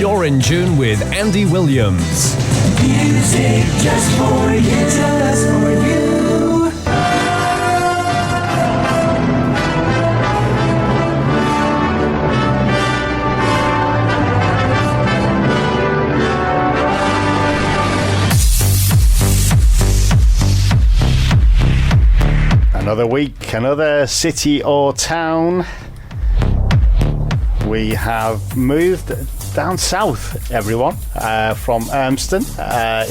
You're in tune with Andy Williams. Music just for you, just for you. Another week, another city or town. We have moved down south, everyone, from Urmston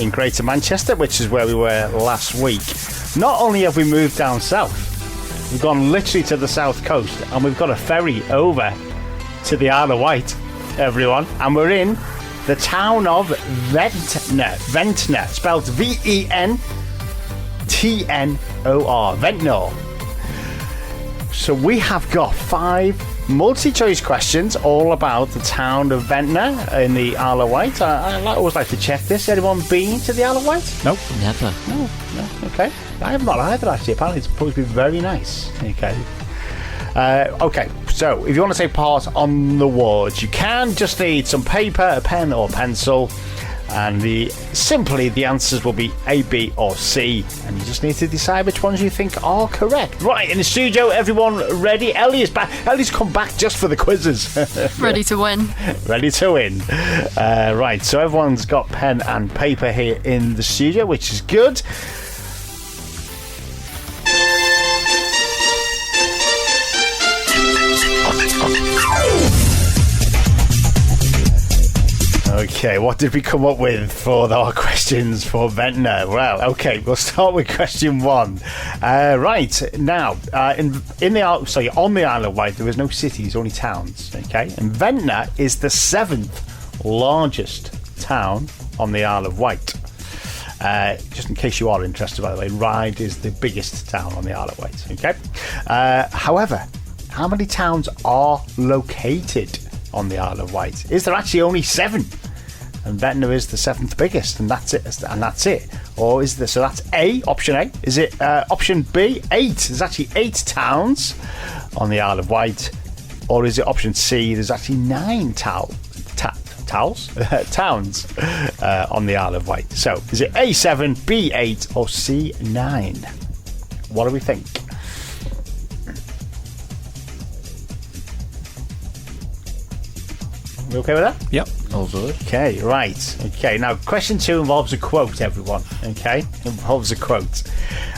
in Greater Manchester, which is where we were last week. Not only have we moved down south, we've gone literally to the south coast, and we've got a ferry over to the Isle of Wight, everyone, and we're in the town of Ventnor, spelled Ventnor, Ventnor. So we have got 5 multi-choice questions all about the town of Ventnor in the Isle of Wight. I always like to check this. Anyone been to the Isle of Wight? Nope. Never. No. Okay. I have not either, actually. Apparently it's supposed to be very nice. Okay. Okay, so if you want to take part on the words, you can just need some paper, a pen or pencil, and the answers will be A, B or C, and you just need to decide which ones you think are correct. Right, in the studio, everyone ready? Ellie is back. Ellie's come back just for the quizzes. Ready to win. Ready to win. Right, so everyone's got pen and paper here in the studio, which is good. Okay, what did we come up with for our questions for Ventnor? Well, okay, we'll start with question 1. Right, now, on the Isle of Wight, there is no cities, only towns, okay? And Ventnor is the 7th largest town on the Isle of Wight. Just in case you are interested, by the way, Ryde is the biggest town on the Isle of Wight, okay? However, how many towns are located on the Isle of Wight? Is there actually only 7? And Ventnor is the 7th biggest, and that's it. Or is there? So that's A, option A. Is it option B, 8? There's actually 8 towns on the Isle of Wight. Or is it option C? There's actually 9 towns on the Isle of Wight. So is it A7, B8, or C9? What do we think? We okay with that? Yep. All good. Okay, right. Okay, now question 2 involves a quote, everyone. Okay? Involves a quote.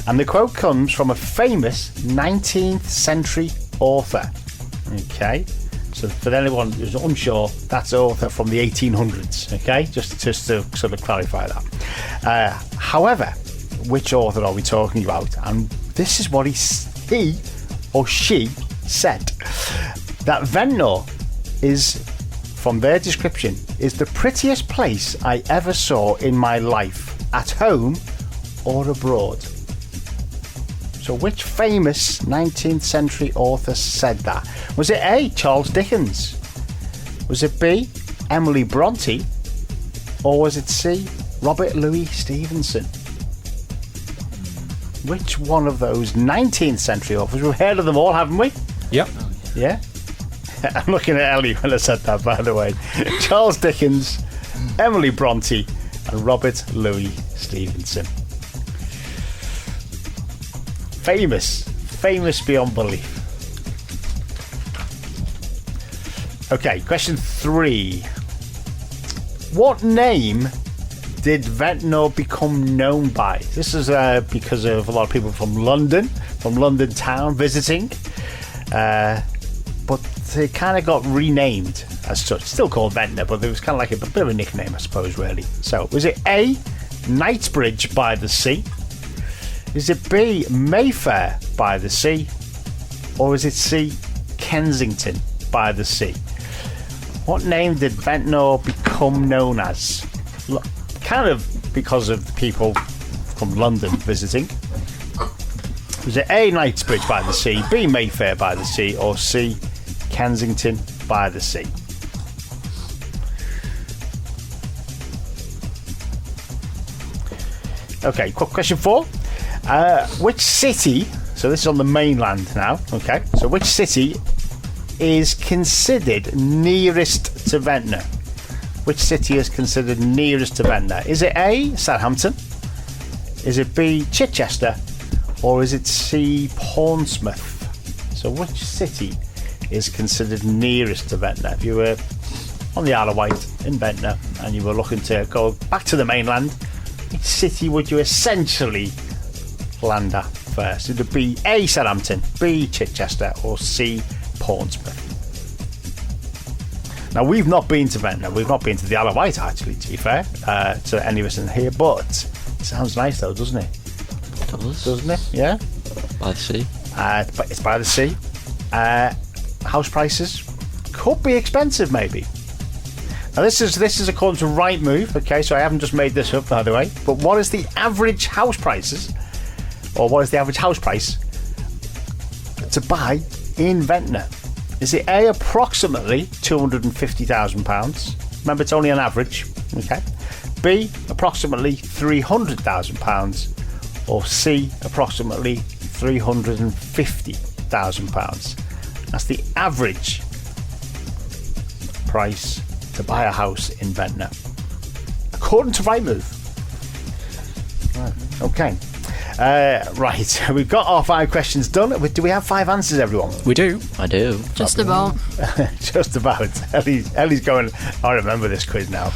And the quote comes from a famous 19th century author. Okay? So for anyone who's unsure, that's author from the 1800s. Okay? Just to sort of clarify that. However, which author are we talking about? And this is what he or she said. That Ventnor is, from their description, is the prettiest place I ever saw in my life, at home or abroad. So which famous 19th century author said that? Was it A, Charles Dickens? Was it B, Emily Bronte? Or was it C, Robert Louis Stevenson? Which one of those 19th century authors? We've heard of them all, haven't we? Yep. Yeah? I'm looking at Ellie when I said that, by the way. Charles Dickens, Emily Bronte, and Robert Louis Stevenson. Famous beyond belief. Okay, question 3. What name did Ventnor become known by? This is because of a lot of people from London town visiting. But it kind of got renamed as such. Still called Ventnor, but it was kind of like a bit of a nickname, I suppose, really. So, was it A, Knightsbridge by the Sea? Is it B, Mayfair by the Sea? Or is it C, Kensington by the Sea? What name did Ventnor become known as? Kind of because of the people from London visiting. Was it A, Knightsbridge by the Sea, B, Mayfair by the Sea, or C, Kensington by the Sea? Okay, question 4. Which city, so this is on the mainland now, okay, so which city is considered nearest to Ventnor? which city is considered nearest to Ventnor? Is it A, Southampton? Is it B, Chichester? Or is it C, Portsmouth? So which city is considered nearest to Ventnor? If you were on the Isle of Wight in Ventnor and you were looking to go back to the mainland, which city would you essentially land at first? Would it be A, Southampton, B, Chichester, or C, Portsmouth? Now, we've not been to Ventnor. We've not been to the Isle of Wight, actually, to be fair, to any of us in here, but it sounds nice, though, doesn't it? It does. Doesn't it? Yeah? By the sea. But it's by the sea. House prices could be expensive, maybe. Now, this is according to Rightmove, okay, so I haven't just made this up, by the way, but what is the average house prices, or what is the average house price to buy in Ventnor? Is it A, approximately £250,000? Remember, it's only an average, okay? B, approximately £300,000, or C, approximately £350,000? That's the average price to buy a house in Ventnor, according to Rightmove. Right. Okay. Right, we've got our 5 questions done. Do we have 5 answers, everyone? We do. I do. Just about. Just about. Ellie's going, I remember this quiz now.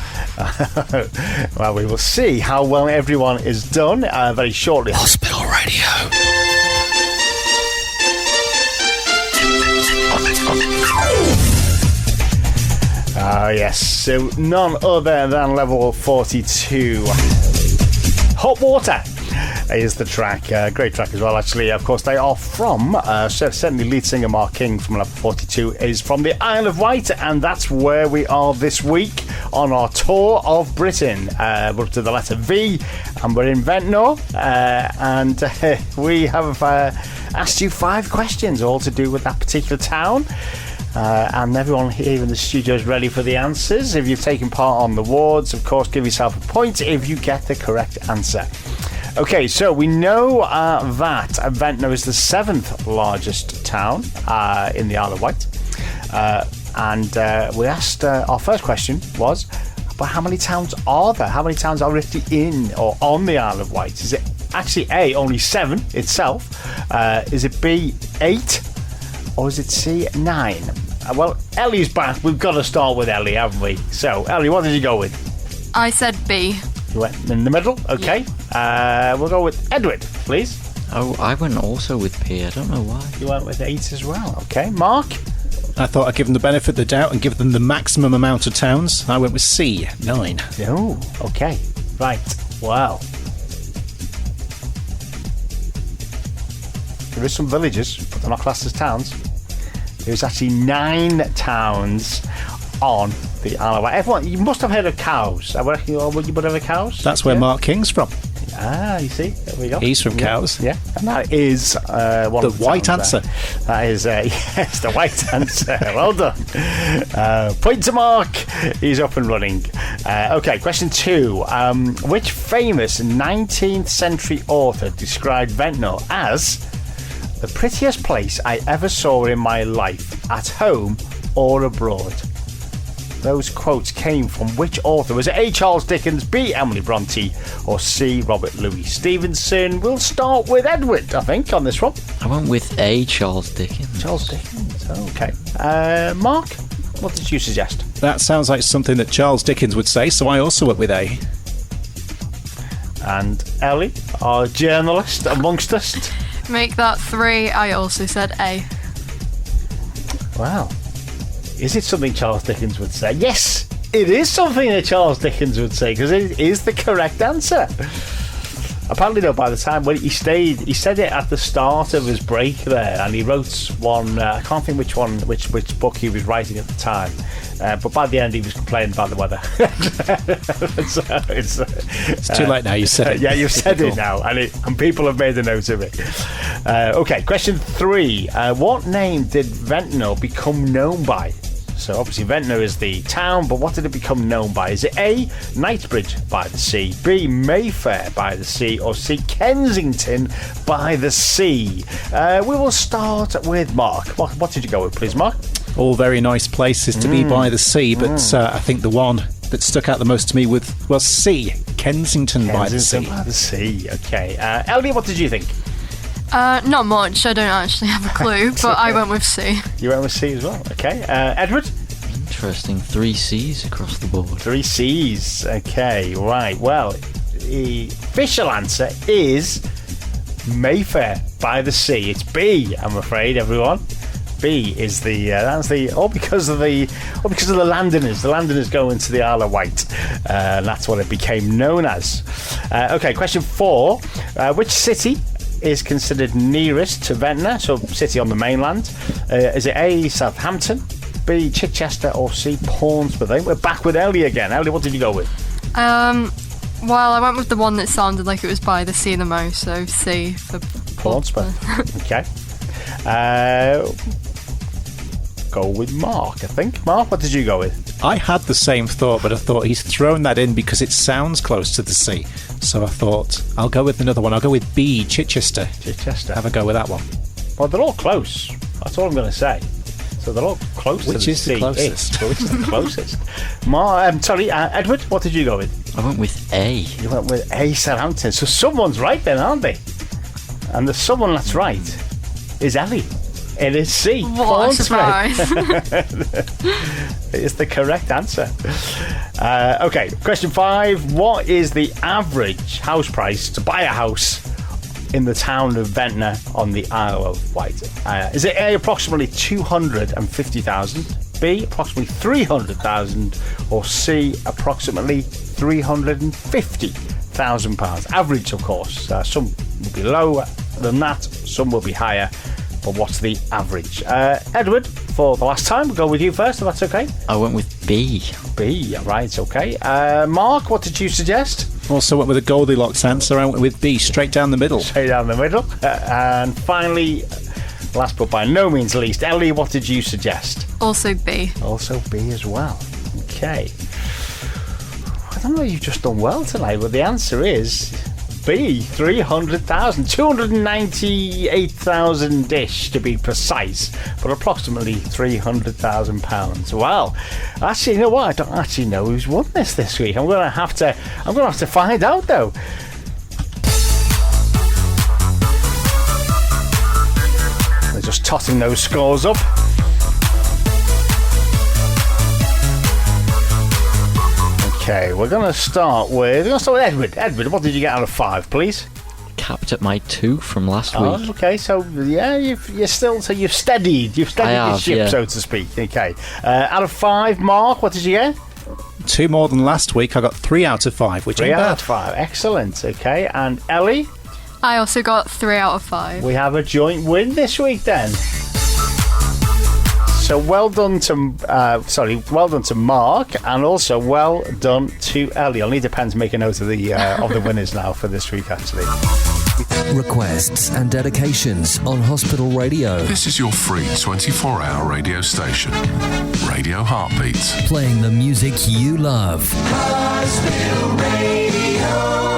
Well, we will see how well everyone is done very shortly. Hospital Radio. Yes, so none other than level 42. Hot Water is the track. Great track as well, actually. Of course, they are from, certainly lead singer Mark King from level 42 is from the Isle of Wight, and that's where we are this week on our tour of Britain. We're up to the letter V, and we're in Ventnor, and we have asked you 5 questions, all to do with that particular town. And everyone here in the studio is ready for the answers. If you've taken part on the wards, of course, give yourself a point if you get the correct answer. Okay, so we know that Ventnor is the 7th largest town in the Isle of Wight. And we asked, our first question was, but how many towns are there? How many towns are actually in or on the Isle of Wight? Is it actually A, only 7 itself? Is it B, 8? Or is it C, 9? Well, Ellie's back. We've got to start with Ellie, haven't we? So, Ellie, what did you go with? I said B. You went in the middle? Okay. Yeah. We'll go with Edward, please. Oh, I went also with P. I don't know why. You went with 8 as well. Okay. Mark? I thought I'd give them the benefit of the doubt and give them the maximum amount of towns. I went with C, 9. Oh, okay. Right. Wow. There is some villages, but they're not classed as towns. There's actually 9 towns on the Isle of Wight. Everyone, you must have heard of Cowes. I reckon you would have heard of Cowes. That's where Mark King's from. Ah, you see, there we go. He's from Cowes. Yeah, and that is one the of the white towns answer. There. That is, yes, the white answer. Well done. Point to Mark. He's up and running. Okay, question 2. Which famous 19th century author described Ventnor as the prettiest place I ever saw in my life, at home or abroad? Those quotes came from which author? Was it A, Charles Dickens, B, Emily Bronte, or C, Robert Louis Stevenson? We'll start with Edward, I think, on this one. I went with A, Charles Dickens. Charles Dickens, okay. Mark, what did you suggest? That sounds like something that Charles Dickens would say, so I also went with A. And Ellie, our journalist amongst us. Make that 3. I also said A. Wow. Is it something Charles Dickens would say? Yes, it is something that Charles Dickens would say, because it is the correct answer. Apparently, though, by the time when he said it at the start of his break there, and he wrote one. I can't think which book he was writing at the time, but by the end he was complaining about the weather. So it's too late now. You said it. Yeah, you've said it now, and people have made a note of it. Okay, question 3. What name did Ventnor become known by? So obviously Ventnor is the town, but what did it become known by? Is it A, Knightsbridge by the sea, B, Mayfair by the sea, or C, Kensington by the sea? We will start with Mark. What did you go with, please, Mark? All very nice places to be by the sea, but I think the one that stuck out the most to me was C, Kensington by the Sea. Kensington by the Sea. Okay. Ellie, what did you think? Not much. I don't actually have a clue, but I went with C. You went with C as well. Okay. Edward? Interesting. 3 C's across the board. 3 C's. Okay, right. Well, the official answer is Mayfair by the Sea. It's B, I'm afraid, everyone. B is all because of the Londoners. The Londoners going to the Isle of Wight. That's what it became known as. Okay, question 4. Which city is considered nearest to Ventnor? So, city on the mainland. Is it A, Southampton, B, Chichester, or C, Portsmouth? I think we're back with Ellie again. Ellie, what did you go with? Well, I went with the one that sounded like it was by the sea the most, so C for Portsmouth. Okay. Go with Mark, I think. Mark, what did you go with? I had the same thought, but I thought he's thrown that in because it sounds close to the sea. So I thought, I'll go with another one. I'll go with B, Chichester. Chichester. Have a go with that one. Well, they're all close. That's all I'm going to say. So they're all close to the sea. Which is the closest? Which is the closest? Edward, what did you go with? I went with A. You went with A, Southampton. So someone's right then, aren't they? And the someone that's right is Ellie. It is C. What a surprise. It is the correct answer. Okay, question 5. What is the average house price to buy a house in the town of Ventnor on the Isle of Wight? Is it A, approximately 250,000, B, approximately 300,000, or C, approximately 350,000 pounds? Average, of course. Some will be lower than that, some will be higher. But what's the average? Edward, for the last time, we'll go with you first, if that's okay. I went with B. B, right, okay. Mark, what did you suggest? Also went with a Goldilocks answer. I went with B, straight down the middle. Straight down the middle. And finally, last but by no means least, Ellie, what did you suggest? Also B. Also B as well. Okay. I don't know, you've just done well tonight, but the answer is B, 300,000. 298,000-ish to be precise, but approximately 300,000 pounds. Well, actually, you know what? I don't actually know who's won this week. I'm gonna have to find out though. They're just totting those scores up. Okay, we're going to start with Edward. Edward, what did you get out of 5, please? Capped at my 2 from last week. Oh, okay, so yeah, you've steadied your ship, so to speak. Okay, out of 5, Mark, what did you get? 2 more than last week. I got 3 out of 5, which 3 ain't out bad. of 5, excellent. Okay, and Ellie? I also got 3 out of 5. We have a joint win this week then. So well done to Mark, and also well done to Ellie. I'll need a pen to make a note of the winners now for this week, actually. Requests and dedications on Hospital Radio. This is your free 24-hour radio station. Radio Heartbeat. Playing the music you love. Hospital Radio.